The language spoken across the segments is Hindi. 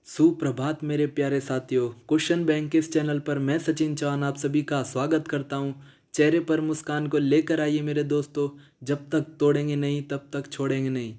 सुप्रभात मेरे प्यारे साथियों। क्वेश्चन बैंक के इस चैनल पर मैं सचिन चौहान आप सभी का स्वागत करता हूं। चेहरे पर मुस्कान को लेकर आइए मेरे दोस्तों। जब तक तोड़ेंगे नहीं तब तक छोड़ेंगे नहीं।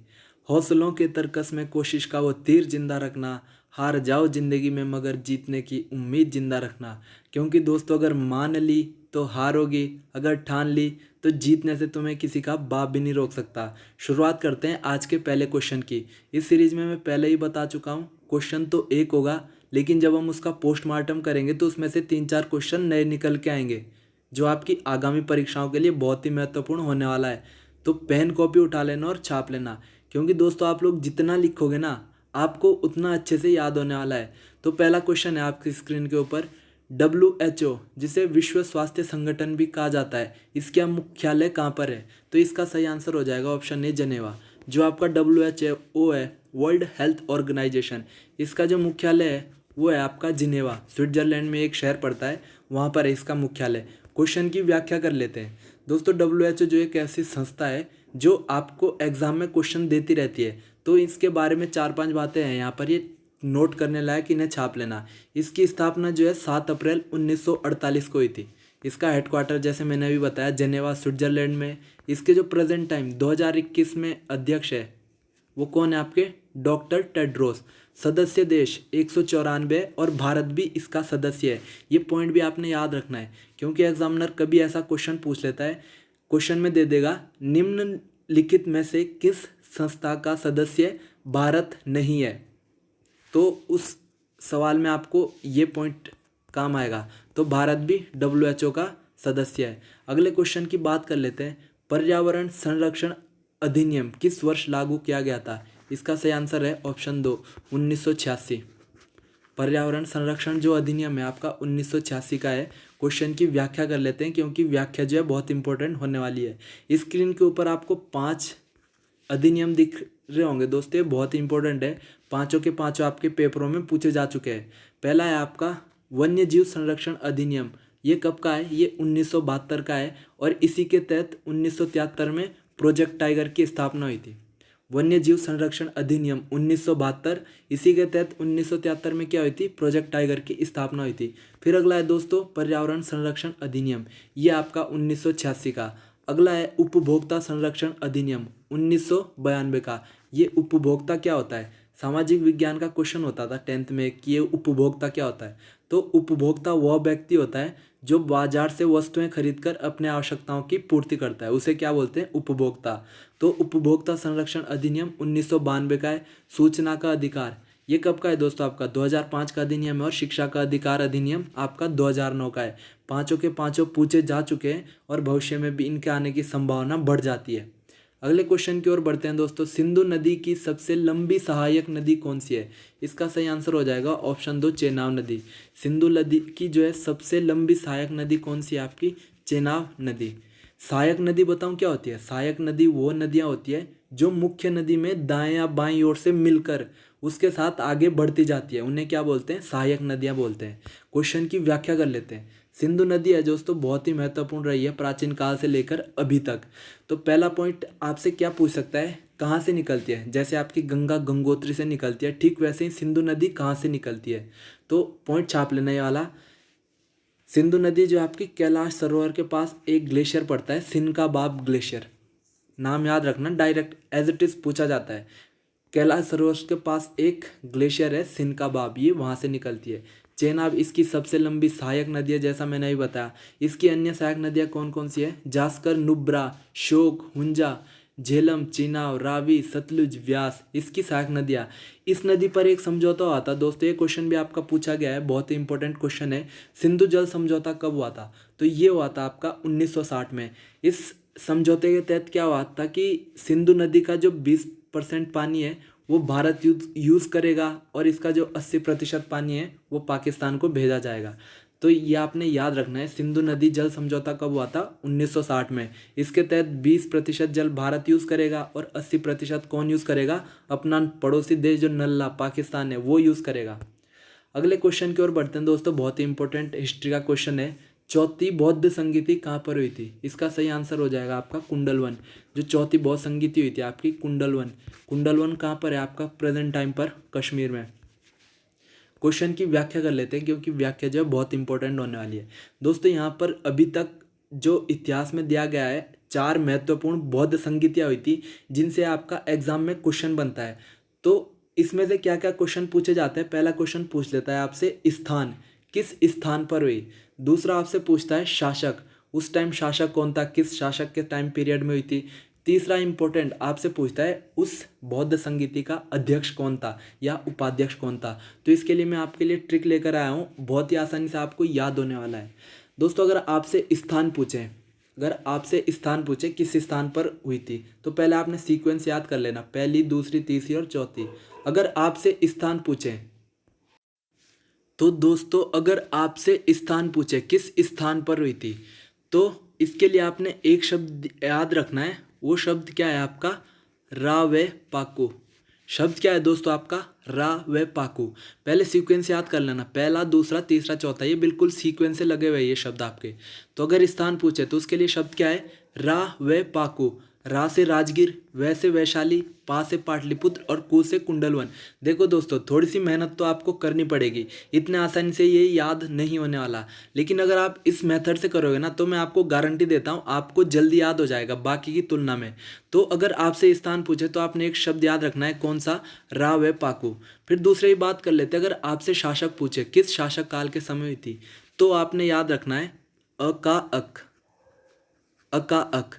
हौसलों के तरकस में कोशिश का वो तीर जिंदा रखना। हार जाओ जिंदगी में मगर जीतने की उम्मीद जिंदा रखना। क्योंकि दोस्तों अगर मान ली तो हारोगी, अगर ठान ली तो जीतने से तुम्हें किसी का बाप भी नहीं रोक सकता। शुरुआत करते हैं आज के पहले क्वेश्चन की। इस सीरीज में मैं पहले ही बता चुका हूँ, क्वेश्चन तो एक होगा, लेकिन जब हम उसका पोस्टमार्टम करेंगे तो उसमें से 3-4 क्वेश्चन नए निकल के आएंगे जो आपकी आगामी परीक्षाओं के लिए बहुत ही महत्वपूर्ण होने वाला है। तो पेन कॉपी उठा लेना और छाप लेना, क्योंकि दोस्तों आप लोग जितना लिखोगे ना आपको उतना अच्छे से याद होने वाला है। तो पहला क्वेश्चन है आपकी स्क्रीन के ऊपर। WHO, जिसे विश्व स्वास्थ्य संगठन भी कहा जाता है, इसका मुख्यालय कहाँ पर है? तो इसका सही आंसर हो जाएगा ऑप्शन ए, जनेवा। जो आपका WHO है, वर्ल्ड हेल्थ ऑर्गेनाइजेशन, इसका जो मुख्यालय है वो है आपका जिनेवा, स्विट्जरलैंड में एक शहर पड़ता है, वहाँ पर है इसका मुख्यालय। क्वेश्चन की व्याख्या कर लेते हैं दोस्तों। WHO जो एक ऐसी संस्था है जो आपको एग्जाम में क्वेश्चन देती रहती है। तो इसके बारे में 4-5 बातें हैं यहाँ पर, ये नोट करने लायक, इन्हें छाप लेना। इसकी स्थापना जो है 7 अप्रैल 1948 को हुई थी। इसका हेडक्वार्टर जैसे मैंने अभी बताया जेनेवा, स्विट्जरलैंड में। इसके जो प्रेजेंट टाइम 2021 में अध्यक्ष है वो कौन है आपके? Doctor Tedros. सदस्य देश 194 और भारत भी इसका सदस्य है। ये पॉइंट भी आपने याद रखना है, क्योंकि एग्जामिनर कभी ऐसा क्वेश्चन पूछ लेता है, क्वेश्चन में दे देगा निम्नलिखित में से किस संस्था का सदस्य भारत नहीं है, तो उस सवाल में आपको ये पॉइंट काम आएगा। तो भारत भी WHO का सदस्य है। अगले क्वेश्चन की बात कर लेते हैं। पर्यावरण संरक्षण अधिनियम किस वर्ष लागू किया गया था? इसका सही आंसर है ऑप्शन 2, 1986। पर्यावरण संरक्षण जो अधिनियम है आपका 1986 का है। क्वेश्चन की व्याख्या कर लेते हैं, क्योंकि व्याख्या जो है बहुत इंपॉर्टेंट होने वाली है। स्क्रीन के ऊपर आपको 5 अधिनियम दिख रहे होंगे दोस्तों, ये बहुत ही इंपॉर्टेंट है। पांचों के पांचों आपके पेपरों में पूछे जा चुके हैं। पहला है आपका वन्य जीव संरक्षण अधिनियम। ये कब का है? ये 1972 का है, और इसी के तहत 1973 में प्रोजेक्ट टाइगर की स्थापना हुई थी। वन्य जीव संरक्षण अधिनियम 1972, इसी के तहत 1973 में क्या हुई थी? प्रोजेक्ट टाइगर की स्थापना हुई थी। फिर अगला है दोस्तों पर्यावरण संरक्षण अधिनियम, ये आपका 1986 का। अगला है उपभोक्ता संरक्षण अधिनियम 1992 का। ये उपभोक्ता क्या होता है? सामाजिक विज्ञान का क्वेश्चन होता था 10th में कि ये उपभोक्ता क्या होता है। तो उपभोक्ता वह व्यक्ति होता है जो बाजार से वस्तुएं खरीदकर अपने आवश्यकताओं की पूर्ति करता है, उसे क्या बोलते हैं? उपभोक्ता। तो उपभोक्ता संरक्षण अधिनियम 1992 का है। सूचना का अधिकार, ये कब का है दोस्तों? आपका 2005 का अधिनियम है। और शिक्षा का अधिकार अधिनियम आपका 2009 का है। पांचों के पांचों पूछे जा चुके हैं, और भविष्य में भी इनके आने की संभावना बढ़ जाती है। अगले क्वेश्चन की ओर बढ़ते हैं दोस्तों। सिंधु नदी की सबसे लंबी सहायक नदी कौन सी है? इसका सही आंसर हो जाएगा ऑप्शन 2, चेनाब नदी। सिंधु नदी की जो है सबसे लंबी सहायक नदी कौन सी है आपकी? चेनाब नदी। सहायक नदी बताऊं क्या होती है? सहायक नदी वो नदियां होती है जो मुख्य नदी में दाएं या बाईं ओर से मिलकर उसके साथ आगे बढ़ती जाती है, उन्हें क्या बोलते हैं? सहायक नदियां बोलते हैं। क्वेश्चन की व्याख्या कर लेते हैं। सिंधु नदी है दोस्तों बहुत ही महत्वपूर्ण रही है प्राचीन काल से लेकर अभी तक। तो पहला पॉइंट आपसे क्या पूछ सकता है? कहाँ से निकलती है? जैसे आपकी गंगा गंगोत्री से निकलती है, ठीक वैसे ही सिंधु नदी कहाँ से निकलती है? तो पॉइंट छाप लेना ये वाला। सिंधु नदी जो आपकी कैलाश सरोवर के पास एक ग्लेशियर पड़ता है, सिनकाबाब ग्लेशियर। नाम याद रखना, डायरेक्ट एज इट इज पूछा जाता है। कैलाश सरोवर के पास एक ग्लेशियर है सिनकाबाब, ये वहाँ से निकलती है। चेनाब इसकी सबसे लंबी सहायक नदी है, जैसा मैंने अभी बताया। इसकी अन्य सहायक नदियाँ कौन कौन सी है? जास्कर, नुब्रा, शोक, हुंजा, झेलम, चिनाब, रावी, सतलुज, व्यास, इसकी सहायक नदियाँ। इस नदी पर एक समझौता हुआ था दोस्तों, ये क्वेश्चन भी आपका पूछा गया है, बहुत ही इंपॉर्टेंट क्वेश्चन है। सिंधु जल समझौता कब हुआ था? तो ये हुआ था आपका 1960 में। इस समझौते के तहत क्या हुआ था कि सिंधु नदी का जो 20% पानी है वो भारत यूज़ करेगा, और इसका जो 80% पानी है वो पाकिस्तान को भेजा जाएगा। तो ये आपने याद रखना है। सिंधु नदी जल समझौता कब हुआ था? 1960 में। इसके तहत 20% जल भारत यूज़ करेगा और 80% कौन यूज़ करेगा? अपना पड़ोसी देश जो नल्ला पाकिस्तान है वो यूज़ करेगा। अगले क्वेश्चन की ओर बढ़ते हैं दोस्तों, बहुत ही इंपॉर्टेंट हिस्ट्री का क्वेश्चन है। चौथी बौद्ध संगीति कहाँ पर हुई थी? इसका सही आंसर हो जाएगा आपका कुंडलवन। जो चौथी बौद्ध संगीति हुई थी आपकी कुंडलवन। कुंडलवन कहाँ पर है आपका? प्रेजेंट टाइम पर कश्मीर में। क्वेश्चन की व्याख्या कर लेते हैं, क्योंकि व्याख्या जो है बहुत इंपॉर्टेंट होने वाली है। दोस्तों यहाँ पर अभी तक जो इतिहास में दिया गया है, 4 महत्वपूर्ण बौद्ध संगीतियाँ हुई थी जिनसे आपका एग्जाम में क्वेश्चन बनता है। तो इसमें से क्या क्या क्वेश्चन पूछे जाते हैं। पहला क्वेश्चन पूछ लेता है आपसे स्थान, किस स्थान पर हुई। दूसरा आपसे पूछता है शासक, उस टाइम शासक कौन था, किस शासक के टाइम पीरियड में हुई थी। तीसरा इंपॉर्टेंट आपसे पूछता है उस बौद्ध संगीति का अध्यक्ष कौन था या उपाध्यक्ष कौन था। तो इसके लिए मैं आपके लिए ट्रिक लेकर आया हूँ, बहुत ही आसानी से आपको याद होने वाला है। दोस्तों अगर आपसे स्थान पूछें, किस स्थान पर हुई थी, तो पहले आपने सीक्वेंस याद कर लेना, पहली, दूसरी, तीसरी और चौथी। अगर आपसे स्थान पूछें तो दोस्तों अगर आपसे स्थान पूछे किस स्थान पर हुई थी, तो इसके लिए आपने एक शब्द याद रखना है। वो शब्द क्या है आपका, रा वे पाकू। शब्द क्या है दोस्तों आपका, रा वे पाकू। पहले सीक्वेंस याद कर लेना, पहला, दूसरा, तीसरा, चौथा, ये बिल्कुल सीक्वेंस से लगे हुए ये शब्द आपके। तो अगर स्थान पूछे तो उसके लिए शब्द क्या है, रा वे पाकू। रा से राजगीर, वै से वैशाली, पा से पाटलिपुत्र और कू से कुंडलवन। देखो दोस्तों थोड़ी सी मेहनत तो आपको करनी पड़ेगी, इतने आसानी से ये याद नहीं होने वाला। लेकिन अगर आप इस मेथड से करोगे ना तो मैं आपको गारंटी देता हूँ आपको जल्दी याद हो जाएगा बाकी की तुलना में। तो अगर आपसे स्थान पूछे तो आपने एक शब्द याद रखना है, कौन सा, रा व पाकू। फिर दूसरे ही बात कर लेते हैं, अगर आपसे शासक पूछे किस शासक काल के समय हुई थी, तो आपने याद रखना है अका अक।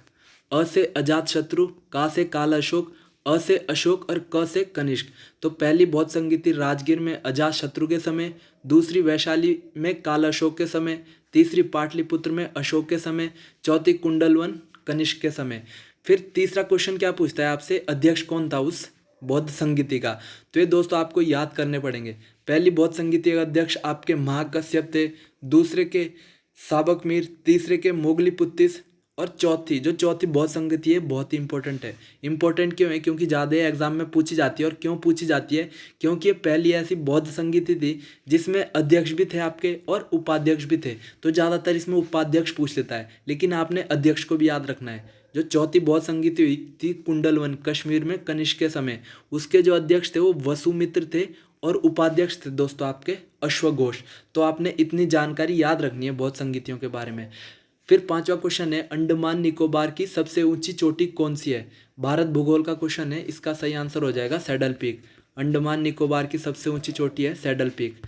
अ से अजात शत्रु, का से काल अशोक, अ से अशोक और क से कनिष्क। तो पहली बौद्ध संगीति राजगीर में अजात शत्रु के समय, दूसरी वैशाली में काल अशोक के समय, तीसरी पाटलिपुत्र में अशोक के समय, चौथी कुंडलवन कनिष्क के समय। फिर तीसरा क्वेश्चन क्या पूछता है आपसे, अध्यक्ष कौन था उस बौद्ध संगीति का। तो ये दोस्तों आपको याद करने पड़ेंगे। पहली बौद्ध संगीति का अध्यक्ष आपके महाकश्यप थे, दूसरे के साबक मीर, तीसरे के मोगलीपुत्तिस और चौथी बौद्ध संगति है, बहुत ही इंपॉर्टेंट है। इंपॉर्टेंट क्यों है, क्योंकि ज़्यादा एग्जाम में पूछी जाती है। और क्यों पूछी जाती है, क्योंकि ये पहली ऐसी बौद्ध संगति थी जिसमें अध्यक्ष भी थे आपके और उपाध्यक्ष भी थे। तो ज़्यादातर इसमें उपाध्यक्ष पूछ लेता है, लेकिन आपने अध्यक्ष को भी याद रखना है। जो चौथी बौद्ध संगति हुई थी कुंडलवन कश्मीर में कनिष्क के समय, उसके जो अध्यक्ष थे वो वसुमित्र थे और उपाध्यक्ष थे दोस्तों आपके अश्वघोष। तो आपने इतनी जानकारी याद रखनी है बौद्ध संगीतियों के बारे में। फिर पांचवा क्वेश्चन है, अंडमान निकोबार की सबसे ऊंची चोटी कौन सी है। भारत भूगोल का क्वेश्चन है, इसका सही आंसर हो जाएगा सैडल पीक। अंडमान निकोबार की सबसे ऊंची चोटी है सैडल पीक।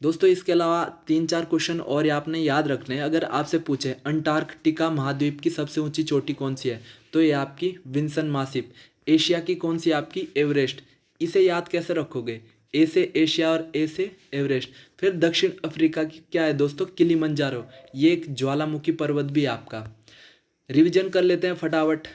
दोस्तों इसके अलावा 3-4 क्वेश्चन और आपने याद रखने हैं। अगर आपसे पूछे अंटार्कटिका महाद्वीप की सबसे ऊंची चोटी कौन सी है, तो ये आपकी विंसन मासिप। एशिया की कौन सी आपकी, एवरेस्ट। इसे याद कैसे रखोगे, ए से एशिया और ए से एवरेस्ट। फिर दक्षिण अफ्रीका की क्या है दोस्तों, किलिमंजारो। ये एक ज्वालामुखी पर्वत भी है आपका। रिवीजन कर लेते हैं फटाफट।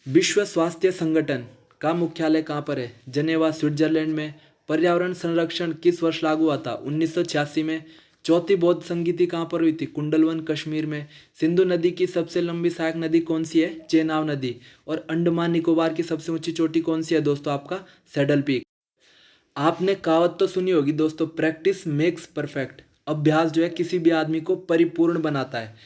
विश्व स्वास्थ्य संगठन का मुख्यालय कहाँ पर है, जनेवा स्विट्जरलैंड में। पर्यावरण संरक्षण किस वर्ष लागू हुआ था, 1986 में। चौथी बौद्ध संगीति कहाँ पर हुई थी, कुंडलवन कश्मीर में। सिंधु नदी की सबसे लंबी सहायक नदी कौन सी है, चेनाब नदी। और अंडमान निकोबार की सबसे ऊंची चोटी कौन सी है दोस्तों, आपका सैडल पीक। आपने कहावत तो सुनी होगी दोस्तों, प्रैक्टिस मेक्स परफेक्ट। अभ्यास जो है किसी भी आदमी को परिपूर्ण बनाता है।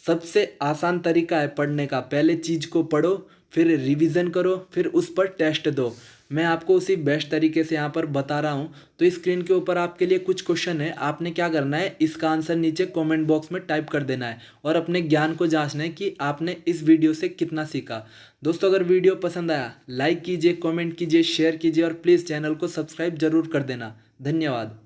सबसे आसान तरीका है पढ़ने का, पहले चीज़ को पढ़ो, फिर रिवीजन करो, फिर उस पर टेस्ट दो। मैं आपको उसी बेस्ट तरीके से यहाँ पर बता रहा हूँ। तो स्क्रीन के ऊपर आपके लिए कुछ क्वेश्चन है, आपने क्या करना है, इसका आंसर नीचे कमेंट बॉक्स में टाइप कर देना है और अपने ज्ञान को जांचना है कि आपने इस वीडियो से कितना सीखा। दोस्तों अगर वीडियो पसंद आया लाइक कीजिए, कमेंट कीजिए, शेयर कीजिए और प्लीज़ चैनल को सब्सक्राइब जरूर कर देना। धन्यवाद।